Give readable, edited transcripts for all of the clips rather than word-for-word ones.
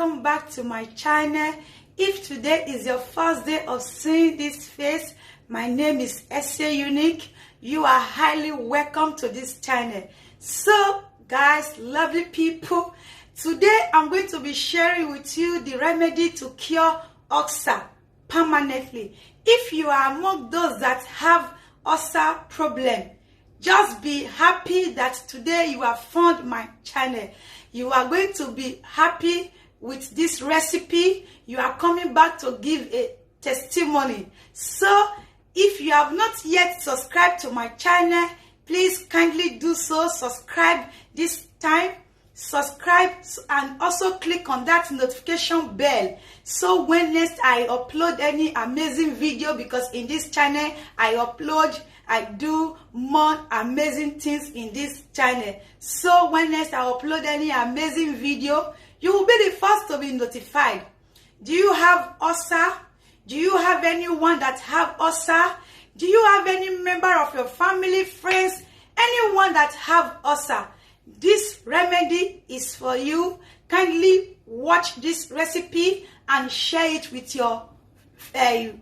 welcome back to my channel. If today is your first day of seeing this face, my name is Essay Unique. You are highly welcome to this channel. So guys, lovely people, today I'm going to be sharing with you the remedy to cure ulcer permanently. If you are among those that have ulcer problem, just be happy that today you have found my channel. You are going to be happy with this recipe. You are coming back to give a testimony. So if you have not yet subscribed to my channel, please kindly do so. Subscribe this time. Subscribe and also click on that notification bell, so when next I upload any amazing video, because in this channel I do more amazing things in this channel. So when next I upload any amazing video, you will be the first to be notified. Do you have ulcer? Do you have anyone that have ulcer? Do you have any member of your family, friends, anyone that have ulcer? This remedy is for you. Kindly watch this recipe and share it with your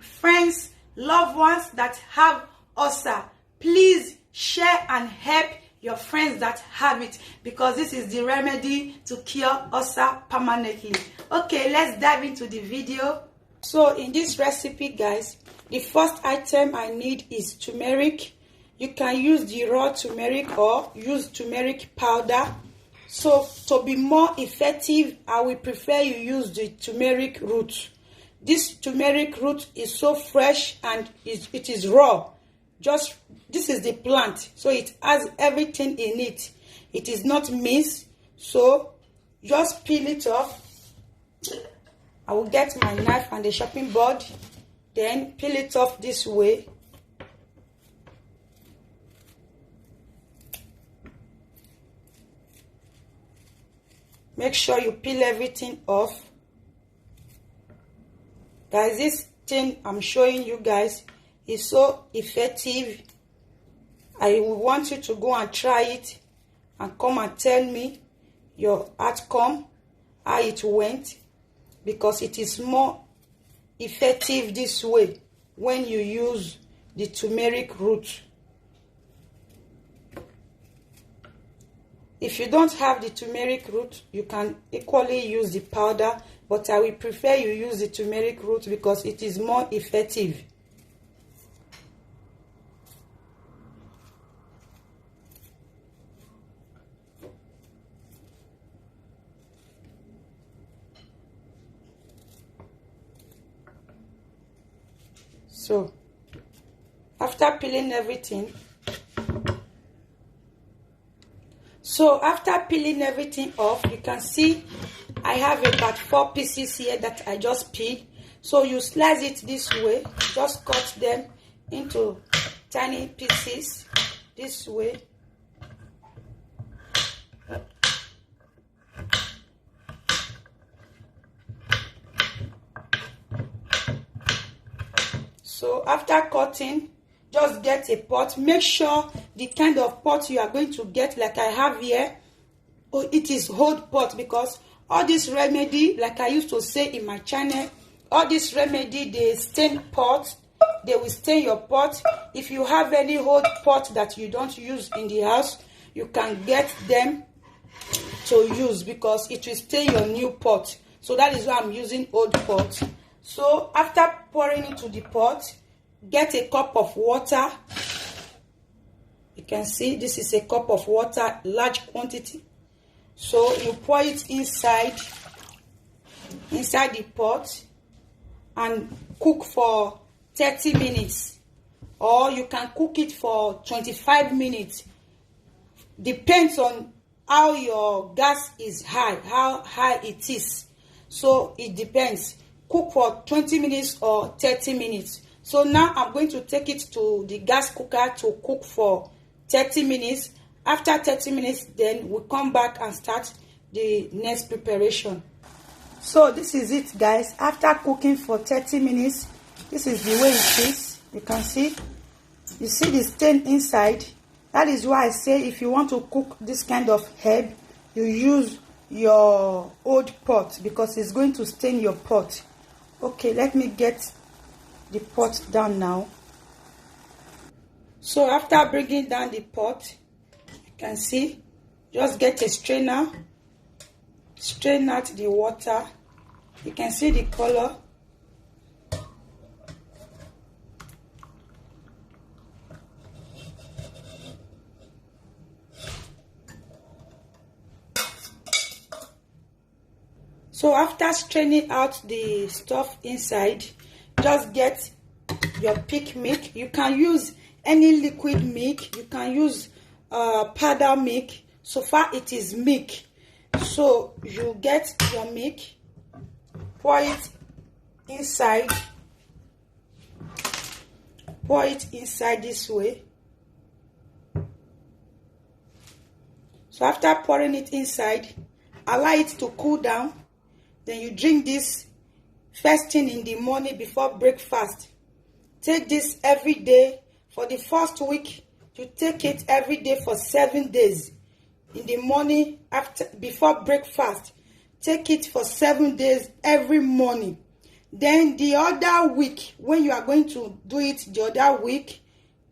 friends, loved ones that have ulcer. Please share and help your friends that have it, because this is the remedy to cure ulcer permanently. Okay, let's dive into the video. So in this recipe, guys, the first item I need is turmeric. You can use the raw turmeric or use turmeric powder. So to be more effective, I will prefer you use the turmeric root. This turmeric root is so fresh and it is raw. Just this is the plant, so it has everything in it. It is not minced, so just peel it off. I will get my knife and the chopping board, then peel it off this way. Make sure you peel everything off. Guys, this thing I'm showing you guys is so effective. I want you to go and try it and come and tell me your outcome, how it went, because it is more effective this way when you use the turmeric root. If you don't have the turmeric root, you can equally use the powder, but I will prefer you use the turmeric root because it is more effective. So, after peeling everything, off, you can see I have about 4 pieces here that I just peeled. So you slice it this way, just cut them into tiny pieces this way. So after cutting, just get a pot. Make sure the kind of pot you are going to get, like I have here, it is old pot, because all this remedy, like I used to say in my channel, all this remedy, they stain pot. They will stain your pot. If you have any old pot that you don't use in the house, you can get them to use, because it will stain your new pot. So that is why I'm using old pot. So after pouring into the pot, get a cup of water. You can see this is a cup of water, large quantity. So you pour it inside the pot and cook for 30 minutes, or you can cook it for 25 minutes. Depends on how your gas is high, how high it is. So it depends. Cook for 20 minutes or 30 minutes. So now I'm going to take it to the gas cooker to cook for 30 minutes. After 30 minutes, then we'll come back and start the next preparation. So this is it, guys. After cooking for 30 minutes, this is the way it is. You can see. You see the stain inside. That is why I say if you want to cook this kind of herb, you use your old pot because it's going to stain your pot. Okay, let me get the pot down now. So after bringing down the pot, you can see, just get a strainer, strain out the water. You can see the color. So after straining out the stuff inside, just get your peak milk. You can use any liquid milk. You can use powder milk. So far it is milk. So you get your milk, pour it inside. Pour it inside this way. So after pouring it inside, allow it to cool down. Then you drink this first thing in the morning before breakfast. Take this every day. For the first week, you take it every day for 7 days. In the morning, before breakfast, take it for 7 days every morning. Then the other week, when you are going to do it the other week,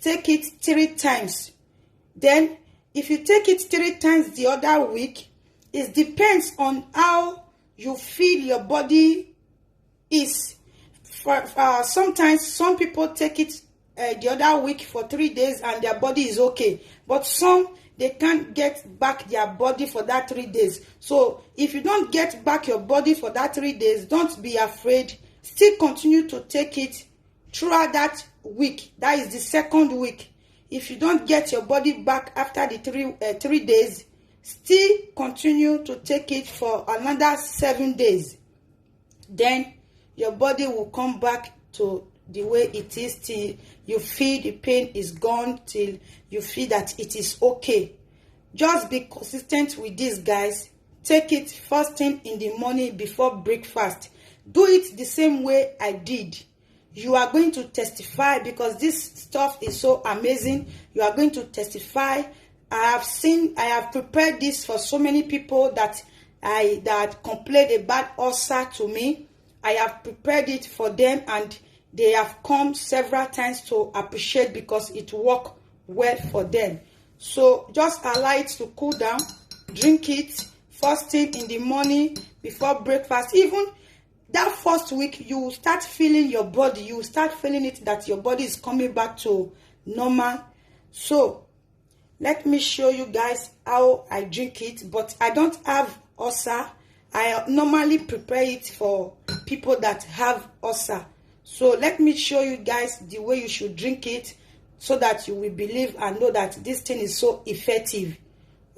take it 3 times. Then if you take it 3 times the other week, it depends on how you feel your body is. Sometimes some people take it the other week for 3 days and their body is okay, but some, they can't get back their body for that 3 days. So if you don't get back your body for that 3 days, don't be afraid. Still continue to take it throughout that week. That is the second week. If you don't get your body back after the 3 days, still continue to take it for another 7 days. Then your body will come back to the way it is till you feel the pain is gone, till you feel that it is okay. Just be consistent with this, guys. Take it first thing in the morning before breakfast. Do it the same way I did. You are going to testify because this stuff is so amazing. You are going to testify. I have prepared this for so many people that complained about ulcer to me. I have prepared it for them and they have come several times to appreciate because it worked well for them. So just allow it to cool down. Drink it first thing in the morning before breakfast. Even that first week, you will start feeling your body. You will start feeling it that your body is coming back to normal. So let me show you guys how I drink it. But I don't have ulcer. I normally prepare it for people that have ulcer. So let me show you guys the way you should drink it so that you will believe and know that this thing is so effective.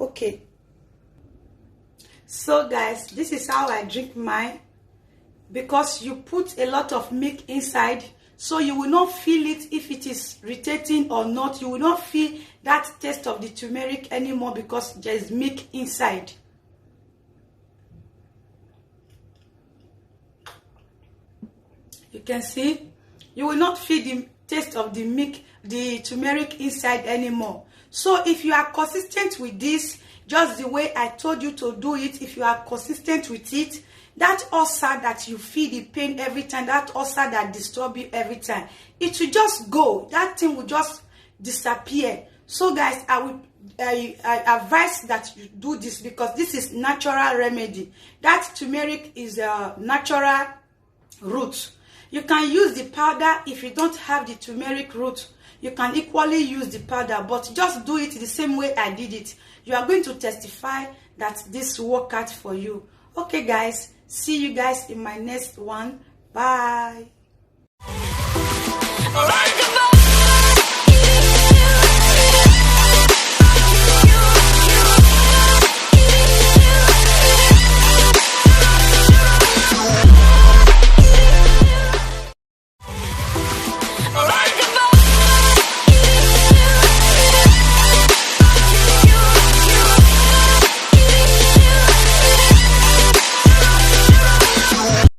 Okay. So guys, this is how I drink mine. Because you put a lot of milk inside, so you will not feel it if it is irritating or not. You will not feel that taste of the turmeric anymore because there is milk inside. You can see, you will not feel the taste of the milk, the turmeric inside anymore. So if you are consistent with this, just the way I told you to do it, if you are consistent with it, that ulcer that you feel the pain every time, that ulcer that disturbs you every time, it will just go. That thing will just disappear. So guys, I advise that you do this because this is natural remedy. That turmeric is a natural root. You can use the powder. If you don't have the turmeric root, you can equally use the powder, but just do it the same way I did it. You are going to testify that this worked out for you. Okay guys, see you guys in my next one. Bye.